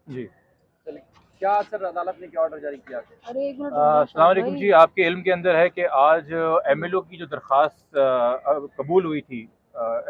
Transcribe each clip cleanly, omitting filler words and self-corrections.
जी। चलिए, क्या सर अदालत ने क्या ऑर्डर जारी किया? अरे एक मिनट रुक जाओ अस्सलाम शाद वालेकुम भाई। जी, आपके इल्म के अंदर है कि आज एमएलओ की जो दरख्वास्त कबूल हुई थी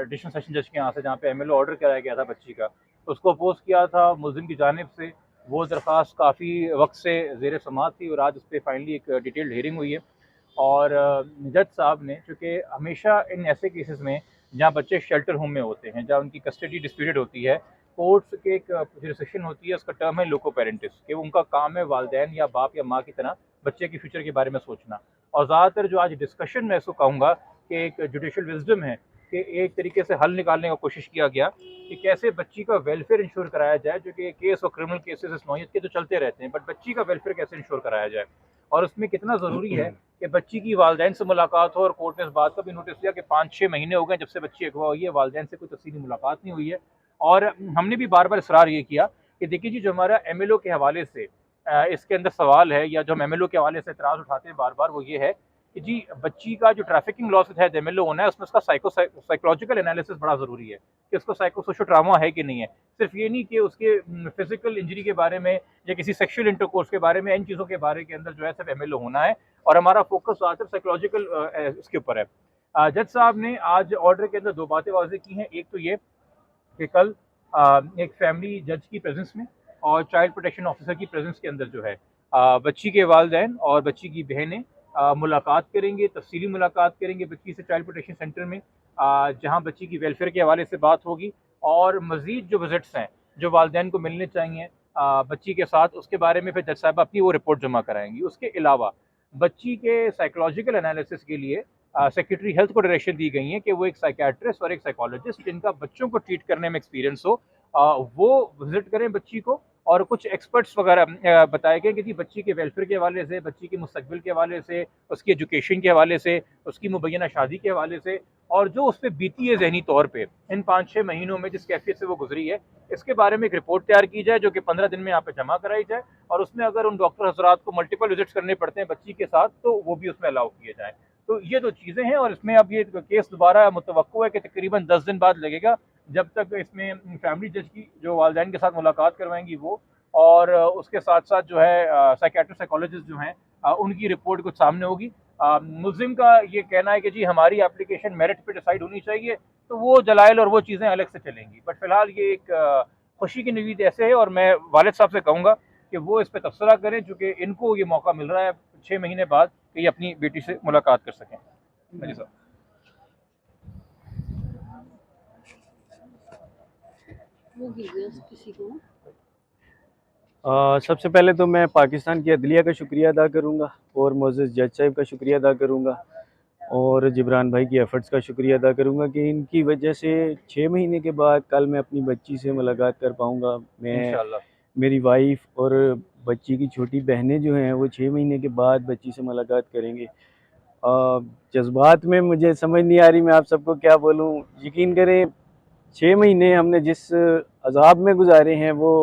एडिशनल सेशन जज के यहाँ से, जहाँ पे एमएलओ ऑर्डर कराया गया था बच्ची का, उसको अपोज किया था मुलजिम की जानिब से। वो दरख्वास्त काफ़ी वक्त से ज़ेर समाअत थी और आज उस पर फाइनली एक डिटेल्ड हेयरिंग हुई है। और जज साहब ने, चूँकि हमेशा इन ऐसे केसेस में जहाँ बच्चे शेल्टर होम में होते हैं, जहाँ उनकी कस्टडी डिस्प्यूटेड होती है, कोर्ट्स के एक जुरिसडिक्शन होती है, उसका टर्म है लोको पेरेंटिस, कि उनका काम है वालदैन या बाप या माँ की तरह बच्चे के फ्यूचर के बारे में सोचना। और ज़्यादातर जो आज डिस्कशन मैं इसको कहूँगा कि एक जुडिशल विजडम है कि एक तरीके से हल निकालने का कोशिश किया गया कि कैसे बच्ची का वेलफेयर इंश्योर कराया जाए, जो कि केस और क्रिमिनल केसेस इस नौयत के तो चलते रहते हैं, बट बच्ची का वेलफेयर कैसे इंश्योर कराया जाए। और उसमें कितना ज़रूरी है कि बच्ची की वालदैन से मुलाकात हो। और कोर्ट ने इस बात का भी नोटिस दिया कि 5-6 महीने हो गए जब से बच्ची अगवा हुई है, वालदैन से कोई तफसीली मुलाकात नहीं हुई है। और हमने भी बार बार इसरार ये किया कि देखिए जी, जो हमारा एमएलओ के हवाले से इसके अंदर सवाल है, या जो हम एमएलओ के हवाले से एतराज़ उठाते हैं बार बार, वो ये है कि जी बच्ची का जो ट्रैफिकिंग लॉ से तहत एमएलओ होना है, उसमें उसका साइकोलॉजिकल एनालिसिस बड़ा ज़रूरी है कि उसको साइको सोशो ट्रामा है कि नहीं है। सिर्फ ये नहीं कि उसके फिजिकल इंजरी के बारे में या किसी सेक्शुअल इंटरकोर्स के बारे में, इन चीज़ों के बारे के अंदर जो है सिर्फ एमएलओ होना है। और हमारा फोकस ज़्यादातर साइकोलॉजिकल इसके ऊपर है। जज साहब ने आज ऑर्डर के अंदर दो बातें वाज़ेह की हैं। एक तो ये कि कल एक फैमिली जज की प्रेजेंस में और चाइल्ड प्रोटेक्शन ऑफिसर की प्रेजेंस के अंदर जो है बच्ची के वालिदैन और बच्ची की बहनें मुलाकात करेंगे, तफसीली मुलाकात करेंगे बच्ची से चाइल्ड प्रोटेक्शन सेंटर में, जहाँ बच्ची की वेलफेयर के हवाले से बात होगी। और मज़ीद जो विजिट्स हैं जो वालिदैन को मिलने चाहिए बच्ची के साथ, उसके बारे में फिर जज साहब अपनी वो रिपोर्ट जमा कराएंगी। उसके अलावा बच्ची के साइकोलॉजिकल एनालिसिस के लिए सेक्रेटरी हेल्थ को डायरेक्शन दी गई है कि वो एक साइकेट्रिस्ट और एक साइकोलॉजिस्ट जिनका बच्चों को ट्रीट करने में एक्सपीरियंस हो, वो विजिट करें बच्ची को। और कुछ एक्सपर्ट्स वगैरह बताए गए कि जी बच्ची के वेलफेयर के हवाले से, बच्ची के मुस्तकबिल के हवाले से, उसकी एजुकेशन के हवाले से, उसकी मुबैना शादी के हवाले से, और जो उस पर बीती है जहनी तौर पर इन 5-6 महीनों में जिस कैफियत से वो गुजरी है, इसके बारे में एक रिपोर्ट तैयार की जाए जो कि 15 दिन में यहाँ पे जमा कराई जाए। और उसमें अगर उन डॉक्टर हजरात को मल्टीपल विजिट्स करने पड़ते हैं बच्ची के साथ, तो वो भी उसमें अलाउ किए जाएँ। तो ये 2 चीज़ें हैं। और इसमें अब ये केस दोबारा मुतवक्को है कि तकरीबन 10 दिन बाद लगेगा जब तक इसमें फैमिली जज की जो वालिदैन के साथ मुलाकात करवाएंगी वो, और उसके साथ साथ जो है साइकियाट्रिस्ट साइकोलॉजिस्ट जो हैं उनकी रिपोर्ट कुछ सामने होगी। मुल्ज़िम का ये कहना है कि जी हमारी एप्लीकेशन मेरिट पे डिसाइड होनी चाहिए, तो वो दलाइल और वो चीज़ें अलग से चलेंगी। बट फ़िलहाल ये एक खुशी की न्यूज़ ऐसे है। और मैं वालिद साहब से कहूँगा कि वो इस पे तबसरा करें, चूँकि इनको ये मौका मिल रहा है 6 महीने बाद कि ये अपनी बेटी से मुलाकात कर सकें। जी साहब। वो कीजिए किसी को। सबसे पहले तो मैं पाकिस्तान की अदलिया का शुक्रिया अदा करूँगा और मोअज़्ज़ज़ जज साहब का शुक्रिया अदा करूँगा और जिब्रान भाई की एफ़र्ट्स का शुक्रिया अदा करूँगा कि इनकी वजह से 6 महीने के बाद कल मैं अपनी बच्ची से मुलाकात कर पाऊँगा। मैं इंशाअल्लाह। मेरी वाइफ़ और बच्ची की छोटी बहनें जो हैं वो 6 महीने के बाद बच्ची से मुलाकात करेंगे। जज़्बात में मुझे समझ नहीं आ रही मैं आप सबको क्या बोलूँ। यकीन करें 6 महीने हमने जिस अज़ाब में गुज़ारे हैं वो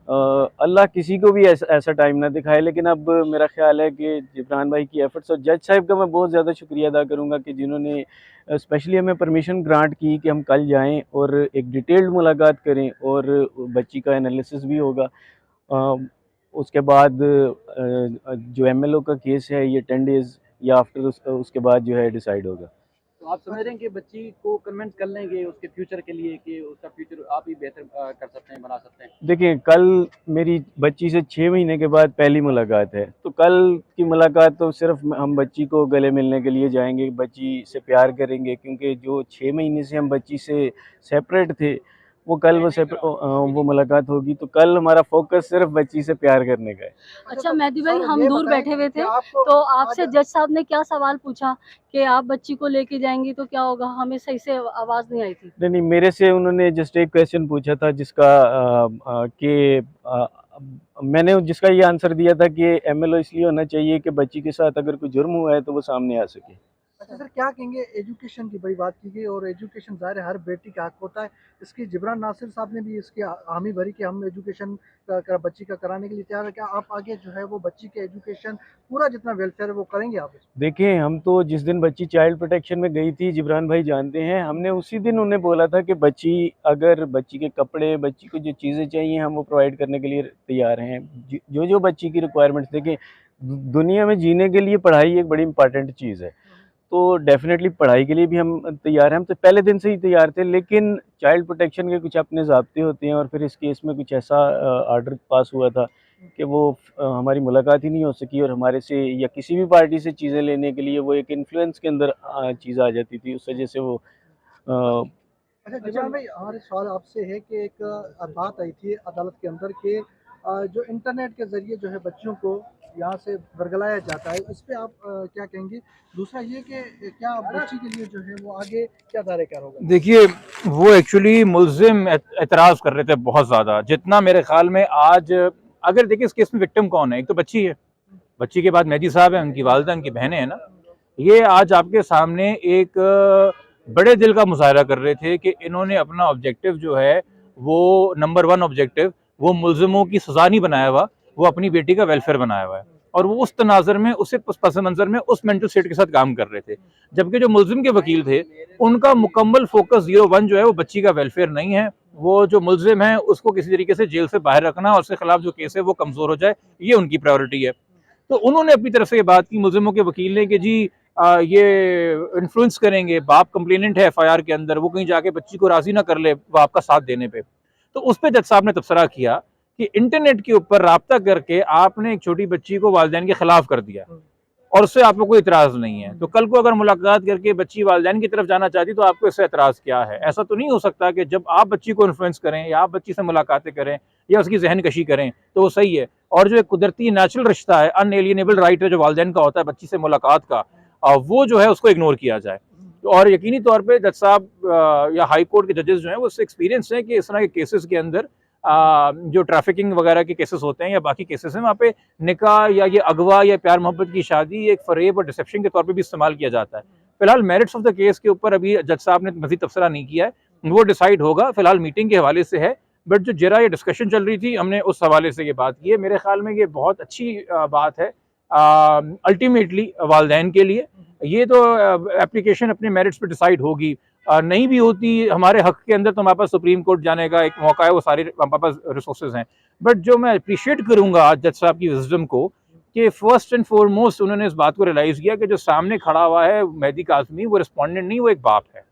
अल्लाह किसी को भी ऐसा टाइम ना दिखाए। लेकिन अब मेरा ख़्याल है कि जिब्रान भाई की एफ़र्ट्स और जज साहब का मैं बहुत ज़्यादा शुक्रिया अदा करूँगा कि जिन्होंने स्पेशली हमें परमिशन ग्रांट की कि हम कल जाएँ और एक डिटेल्ड मुलाकात करें और बच्ची का एनालिसिस भी होगा। उसके बाद जो एमएलओ का केस है ये 10 डेज़ या आफ्टर उसके बाद जो है डिसाइड होगा। तो आप समझ रहे हैं कि बच्ची को कन्विंस कर लेंगे उसके फ्यूचर के लिए कि उसका फ्यूचर आप ही बेहतर कर सकते हैं, बना सकते हैं? देखिए कल मेरी बच्ची से 6 महीने के बाद पहली मुलाकात है, तो कल की मुलाकात तो सिर्फ हम बच्ची को गले मिलने के लिए जाएंगे, बच्ची से प्यार करेंगे क्योंकि जो 6 महीने से हम बच्ची से सेपरेट थे वो कल वो मुलाकात होगी। तो कल हमारा फोकस सिर्फ बच्ची से प्यार करने का है। अच्छा मेहदी भाई, हम दूर बैठे हुए थे तो आपसे जज साहब ने क्या सवाल पूछा कि आप बच्ची को लेके जाएंगी तो क्या होगा? हमें सही से आवाज़ नहीं आई थी। नहीं, मेरे से उन्होंने जस्ट एक क्वेश्चन पूछा था जिसका मैंने जिसका ये आंसर दिया था कि एमएलओ इसलिए होना चाहिए कि बच्ची के साथ अगर कोई जुर्म हुआ है तो वो सामने आ सके। अच्छा सर, क्या कहेंगे, एजुकेशन की बड़ी बात की गई और एजुकेशन ज़ाहिर है हर बेटी का हक होता है। इसकी जिब्रान नासिर साहब ने भी इसकी हामी भरी कि हम एजुकेशन बच्ची का कराने के लिए तैयार है। क्या आप आगे जो है वो बच्ची के एजुकेशन पूरा जितना वेलफेयर है वो करेंगे आप इसमें? देखिए, हम तो जिस दिन बच्ची चाइल्ड प्रोटेक्शन में गई थी, जिब्रान भाई जानते हैं, हमने उसी दिन उन्हें बोला था कि बच्ची के कपड़े, बच्ची को जो चीज़ें चाहिए हम वो प्रोवाइड करने के लिए तैयार हैं। जो बच्ची की रिक्वायरमेंट्स, देखिए दुनिया में जीने के लिए पढ़ाई एक बड़ी इंपॉर्टेंट चीज़ है। तो डेफ़िनेटली पढ़ाई के लिए भी हम तैयार हैं, हम तो पहले दिन से ही तैयार थे, लेकिन चाइल्ड प्रोटेक्शन के कुछ अपने ज़ाब्ते होते हैं और फिर इस केस में कुछ ऐसा ऑर्डर पास हुआ था कि वो हमारी मुलाकात ही नहीं हो सकी और हमारे से या किसी भी पार्टी से चीज़ें लेने के लिए वो एक इन्फ्लुएंस के अंदर चीज़ आ जाती थी, उस वजह से वो अ, अच्छा जिब्रान भाई, हमारे सवाल आपसे है कि एक बात आई थी अदालत के अंदर के जो इंटरनेट के ज़रिए जो है बच्चियों को यहाँ से बरगलाया जाता है, इस पे आप क्या कहेंगे? दूसरा ये कि क्या बच्ची के लिए जो है वो आगे क्या दायरा होगा? देखिए, वो एक्चुअली मुल्ज़िम एतराज़ कर रहे थे बहुत ज़्यादा, जितना मेरे ख़्याल में आज अगर देखिए इस केस में विक्टिम कौन है? एक तो बच्ची है, बच्ची के बाद मेहदी साहब हैं, उनकी वालिदा, उनकी बहनें हैं ना। ये आज आपके सामने एक बड़े दिल का मुज़ाहरा कर रहे थे कि इन्होंने अपना ऑब्जेक्टिव जो है वो नंबर 1 ऑब्जेक्टिव वो मुल्ज़िमों की सज़ा नहीं बनाया हुआ, वो अपनी बेटी का वेलफेयर बनाया हुआ है। और वो उस तनाज़ुर में, उस पस मंज़र में, उस मेंटल स्टेट के साथ काम कर रहे थे। जबकि जो मुल्ज़िम के वकील थे, उनका मुकम्मल फ़ोकस 01 जो है वो बच्ची का वेलफेयर नहीं है। वो जो मुल्ज़िम है उसको किसी तरीके से जेल से बाहर रखना और उसके खिलाफ जो केस है वो कमज़ोर हो जाए, ये उनकी प्रायोरिटी है। तो उन्होंने अपनी तरफ से ये बात की मुल्ज़िमों के वकील ने कि जी ये इन्फ्लुएंस करेंगे, बाप कंप्लेनेंट है एफआईआर के अंदर, वो कहीं जाके बच्ची को राज़ी ना कर ले बाप का साथ देने पे। तो उस पे जज साहब ने तबसरा किया कि इंटरनेट के ऊपर राब्ता करके आपने एक छोटी बच्ची को वालिदैन के खिलाफ कर दिया और उससे आपको कोई इतराज़ नहीं है। तो कल को अगर मुलाकात करके बच्ची वालिदैन की तरफ जाना चाहती तो आपको इससे इतराज़ क्या है? ऐसा तो नहीं हो सकता कि जब आप बच्ची को इन्फ्लुएंस करें या आप बच्ची से मुलाकातें करें या उसकी जहनकशी करें तो वो सही है। और जो एक कुदरती नेचुरल रिश्ता है, अनएलिएनेबल राइट है जो वालिदैन का होता है बच्ची से मुलाकात का, वो जो है उसको इग्नोर किया जाए। और यकीनी तौर पे जज साहब या हाई कोर्ट के जजेस जो हैं वो उससे एक्सपीरियंस हैं कि इस तरह के केसेस के अंदर जो ट्रैफिकिंग वगैरह के केसेस होते हैं या बाकी केसेस हैं, वहाँ पे निकाह या ये अगवा या प्यार मोहब्बत की शादी एक फ़रेब और डिसेप्शन के तौर पे भी इस्तेमाल किया जाता है। फिलहाल मेरिट्स ऑफ द केस के ऊपर अभी जज साहब ने मज़ीद तबसरा नहीं किया है, वो डिसाइड होगा, फिलहाल मीटिंग के हवाले से है। बट जो जरा ये डिस्कशन चल रही थी, हमने उस हवाले से ये बात की है। मेरे ख्याल में ये बहुत अच्छी बात है अल्टीमेटली वालिदैन के लिए। ये तो एप्लीकेशन अपने मेरिट्स पे डिसाइड होगी, नहीं भी होती हमारे हक के अंदर तो हमारे पास सुप्रीम कोर्ट जाने का एक मौका है, वो सारे हमारे पास रिसोर्सेज हैं। बट जो मैं अप्रिशिएट करूंगा आज जज साहब की विजडम को कि फर्स्ट एंड फॉरमोस्ट उन्होंने इस बात को रियलाइज़ किया कि जो सामने खड़ा हुआ है मेहदी काज़मी, वो रिस्पोंडेंट नहीं, वो एक बाप है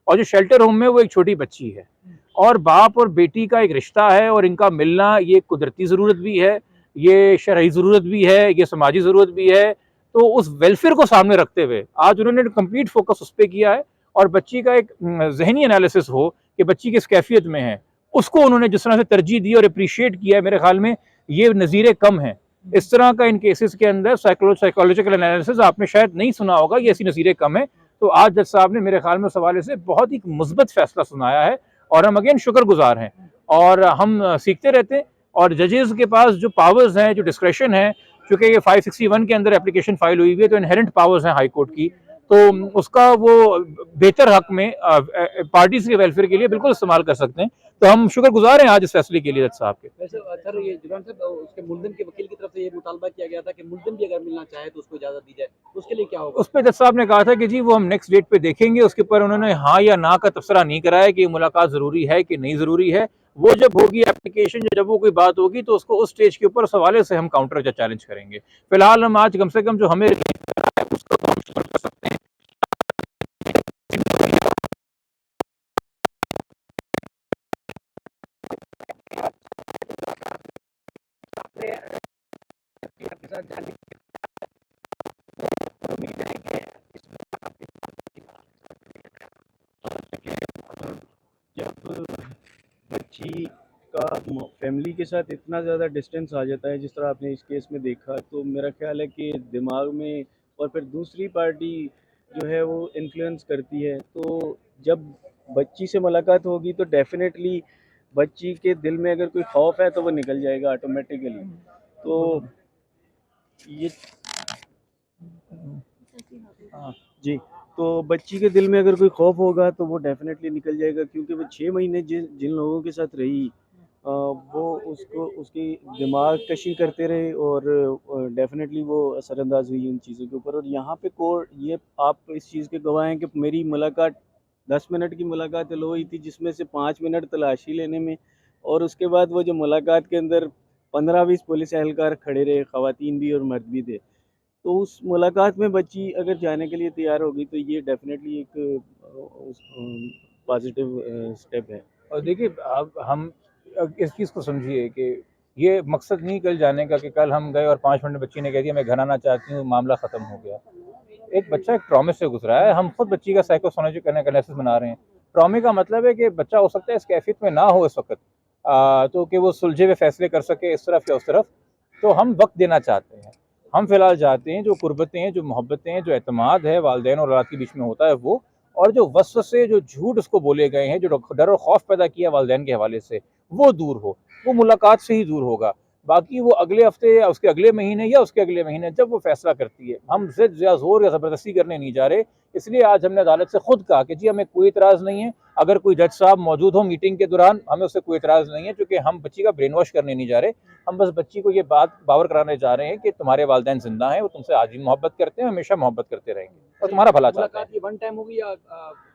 और जो शेल्टर होम में वो एक छोटी बच्ची है और बाप और बेटी का एक रिश्ता है और इनका मिलना ये कुदरती ज़रूरत भी है, ये शरई ज़रूरत भी है, ये समाजी ज़रूरत भी है। तो उस वेलफेयर को सामने रखते हुए आज उन्होंने कंप्लीट फोकस उस पर किया है और बच्ची का एक जहनी एनालिसिस हो कि बच्ची किस कैफियत में है, उसको उन्होंने जिस तरह से तरजीह दी और अप्रिशिएट किया है, मेरे ख्याल में ये नज़ीरे कम है। इस तरह का इन केसेस के अंदर साइकोलॉजिकल एनालिसिस आपने शायद नहीं सुना होगा, ये ऐसी नज़ीरें कम है। तो आज जज साहब ने मेरे ख्याल में उस हवाले से बहुत ही मुस्बत फैसला सुनाया है और हम अगेन शुक्रगुजार हैं और हम सीखते रहते हैं। और जजेस के पास जो पावर्स हैं, जो डिस्क्रेशन है, चूँकि ये 561 के अंदर एप्लीकेशन फाइल हुई हुई है तो इनहेरेंट पावर्स हैं हाई कोर्ट की, तो उसका वो बेहतर हक में पार्टीज के वेलफेयर के लिए बिल्कुल इस्तेमाल कर सकते हैं। तो हम शुक्रगुजार हैं आज इस फैसले के लिए जज साहब के। वैसे सर ये जिब्रान साहब उसके मुल्ज़िम के वकील की तरफ से ये मुतालबा किया गया था कि मुल्ज़िम भी अगर मिलना चाहे तो उसको इजाज़त दी जाए, उसके लिए क्या होगा? उस पर जज साहब ने कहा था कि जी वो हम नेक्स्ट डेट पे देखेंगे, उसके ऊपर उन्होंने हाँ या ना का तबसरा नहीं कराया कि मुलाकात ज़रूरी है कि नहीं ज़रूरी है। वो जब होगी एप्लीकेशन, जब वो कोई बात होगी तो उसको उस स्टेज के ऊपर उस हवाले से हम काउंटर या चैलेंज करेंगे। फिलहाल हम आज कम से कम जो हमें उसको तो हम शुक्र कर सकते हैं। जब बच्ची का फैमिली के साथ इतना ज़्यादा डिस्टेंस आ जाता है जिस तरह आपने इस केस में देखा, तो मेरा ख्याल है कि दिमाग में और फिर दूसरी पार्टी जो है वो इन्फ्लुएंस करती है। तो जब बच्ची से मुलाकात होगी तो डेफिनेटली बच्ची के दिल में अगर कोई खौफ है तो वो निकल जाएगा ऑटोमेटिकली। तो ये जी। तो बच्ची के दिल में अगर कोई खौफ होगा तो वो डेफिनेटली निकल जाएगा, क्योंकि वो 6 महीने जिन लोगों के साथ रही वो उसकी दिमाग कशी करते रहे और डेफिनेटली वो असरअंदाज हुई उन चीज़ों के ऊपर। और यहाँ पे कोर्ट ये आप इस चीज़ के गवाह हैं कि मेरी मुलाकात 10 मिनट की मुलाकात एलो हुई थी, जिसमें से 5 मिनट तलाशी लेने में, और उसके बाद वो जो मुलाकात के अंदर 15-20 पुलिस एहलकार खड़े रहे, ख़वातीन भी और मर्द भी थे। तो उस मुलाकात में बच्ची अगर जाने के लिए तैयार होगी तो ये डेफिनेटली एक पॉजिटिव स्टेप है। और देखिए, अब हम इस चीज़ को समझिए कि ये मकसद नहीं कल जाने का कि कल हम गए और 5 मिनट में बच्ची ने कह दिया मैं घर आना चाहती हूँ, मामला ख़त्म हो गया। एक बच्चा एक ट्रॉमे से गुजरा है, हम खुद बच्ची का साइकोसोलॉजिकल एनालिसिस बना रहे हैं। ट्रॉमे का मतलब है कि बच्चा हो सकता है इस कैफियत में ना हो इस वक्त, तो कि वो सुलझे हुए फैसले कर सके इस तरफ या उस तरफ। तो हम वक्त देना चाहते हैं। हम फ़िलहाल चाहते हैं जो कुर्बतें हैं, जो मोहब्बतें हैं, जो एतमाद है वालिदैन और औलाद के बीच में होता है वो, और जो वसवसे, जो झूठ उसको बोले गए हैं, जो डर और खौफ पैदा किया वालिदैन के हवाले से, वो दूर हो। वो मुलाकात से ही दूर होगा। बाकी वो अगले हफ्ते या उसके अगले महीने या उसके अगले महीने जब वो फैसला करती है, हम ज़िद या ज़ोर या ज़बरदस्ती करने नहीं जा रहे। इसलिए आज हमने अदालत से खुद कहा कि जी हमें कोई इतराज़ नहीं है, अगर कोई जज साहब मौजूद हो मीटिंग के दौरान हमें उससे कोई इतराज़ नहीं है, क्योंकि हम बच्ची का ब्रेन वॉश करने नहीं जा रहे। हम बस बच्ची को ये बात बावर कराने जा रहे हैं कि तुम्हारे वालिदैन जिंदा हैं, वो तुमसे आज भी मोहब्बत करते हैं, हमेशा मोहब्बत करते रहेंगे और तुम्हारा भला चाहते हैं। मुलाकात ये वन टाइम होगी या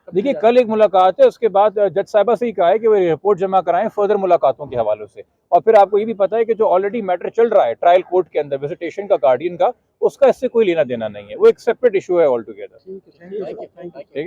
देखिए, कल एक मुलाकात है, उसके बाद जज साहिबा से ही कहा है कि वो रिपोर्ट जमा कराएं फर्दर मुलाकातों के हवालों से। और फिर आपको ये भी पता है कि जो ऑलरेडी मैटर चल रहा है ट्रायल कोर्ट के अंदर विजिटेशन का, गार्डियन का, उसका इससे कोई लेना देना नहीं है। वो एक सेपरेट इशू है ऑल टुगेदर। ठीक है, थैंक यू। ठीक है।